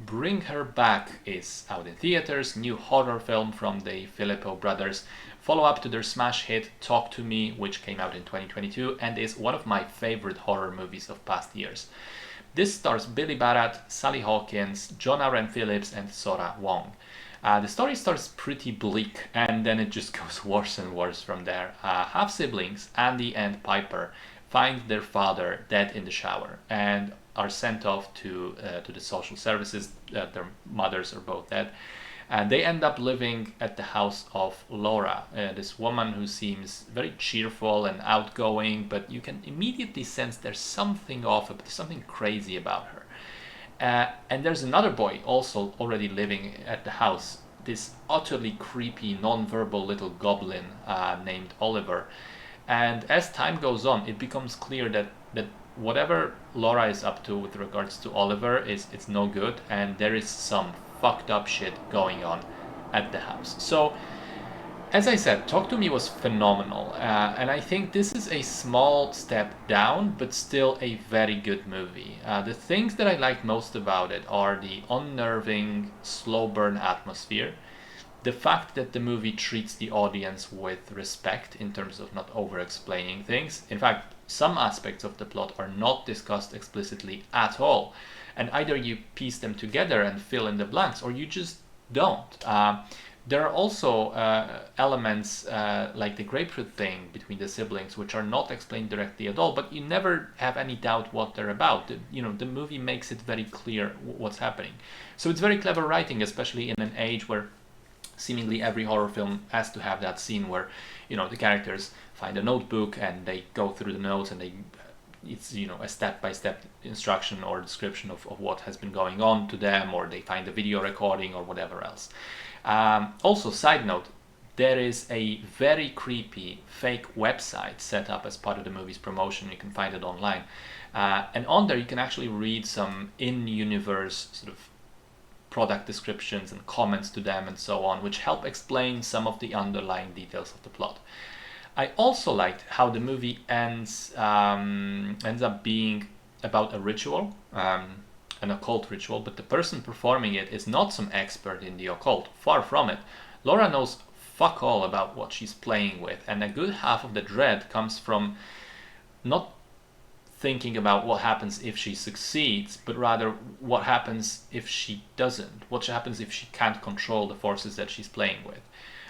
Bring Her Back is out in theaters, new horror film from the Filippo brothers, follow-up to their smash hit Talk to Me, which came out in 2022 and is one of my favorite horror movies of past years. This stars Billy Barat, Sally Hawkins, Jonah Ren Phillips, and Sora Wong. The story starts pretty bleak, and then it just goes worse and worse from there. Half siblings, Andy and Piper, find their father dead in the shower and are sent off to the social services. Their mothers are both dead. And they end up living at the house of Laura, this woman who seems very cheerful and outgoing, but you can immediately sense there's something off, there's something crazy about her. And there's another boy also already living at the house, this utterly creepy, non-verbal little goblin named Oliver. And as time goes on, it becomes clear that whatever Laura is up to with regards to Oliver it's no good, and there is some fucked up shit going on at the house. So, as I said, Talk to Me was phenomenal, and I think this is a small step down, but still a very good movie. The things that I like most about it are the unnerving, slow burn atmosphere, the fact that the movie treats the audience with respect in terms of not over explaining things. In fact, some aspects of the plot are not discussed explicitly at all, and either you piece them together and fill in the blanks, or you just don't. There are also elements like the grapefruit thing between the siblings, which are not explained directly at all, but you never have any doubt what they're about. The movie makes it very clear what's happening. So it's very clever writing, especially in an age where seemingly every horror film has to have that scene where the characters find a notebook and they go through the notes, and it's a step-by-step instruction or description of what has been going on to them, or they find a video recording or whatever else. Also, side note, there is a very creepy fake website set up as part of the movie's promotion. You can find it online, and on there you can actually read some in-universe sort of product descriptions and comments to them and so on, which help explain some of the underlying details of the plot. I also liked how the movie ends up being about a ritual, an occult ritual, but the person performing it is not some expert in the occult. Far from it. Laura knows fuck all about what she's playing with, and a good half of the dread comes from not thinking about what happens if she succeeds, but rather what happens if she doesn't, what happens if she can't control the forces that she's playing with.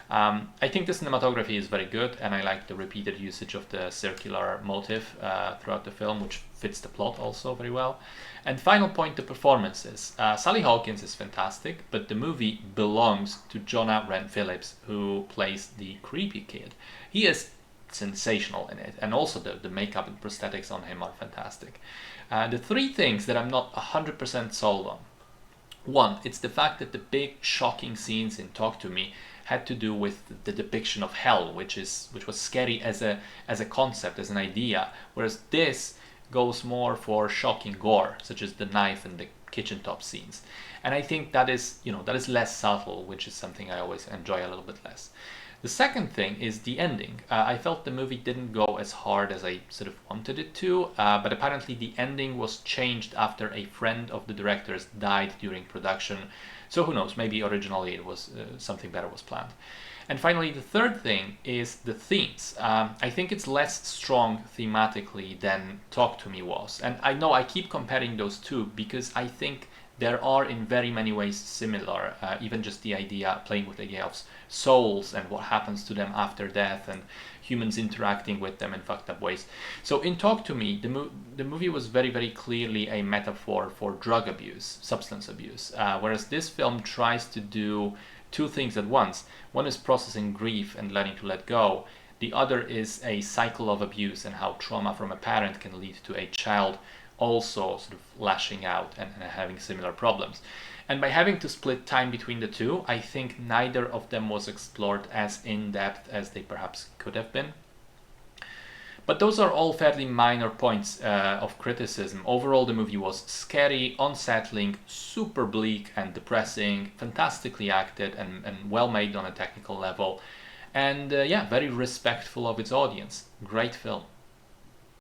I think the cinematography is very good, and I like the repeated usage of the circular motif throughout the film, which fits the plot also very well. And final point, the performances. Sally Hawkins is fantastic, but the movie belongs to Jonah Ren Phillips, who plays the creepy kid. He is sensational in it, and also the makeup and prosthetics on him are fantastic. The three things that I'm not 100% sold on. One, it's the fact that the big shocking scenes in Talk to Me had to do with the depiction of hell, which was scary as a concept, as an idea, whereas this goes more for shocking gore, such as the knife and the kitchen top scenes. And I think that is less subtle, which is something I always enjoy a little bit less. The second thing is the ending. I felt the movie didn't go as hard as I sort of wanted it to, but apparently the ending was changed after a friend of the director's died during production. So who knows, maybe originally it was something better was planned. And finally, the third thing is the themes. I think it's less strong thematically than Talk to Me was. And I know I keep comparing those two because I think there are in very many ways similar, even just playing with the idea of souls and what happens to them after death, and humans interacting with them in fucked up ways. So in Talk to Me, the movie was very, very clearly a metaphor for drug abuse, substance abuse, whereas this film tries to do two things at once. One is processing grief and learning to let go. The other is a cycle of abuse and how trauma from a parent can lead to a child also sort of lashing out and having similar problems. And by having to split time between the two, I think neither of them was explored as in depth as they perhaps could have been. But those are all fairly minor points of criticism. Overall, the movie was scary, unsettling, super bleak and depressing, fantastically acted and well made on a technical level, and very respectful of its audience. Great film.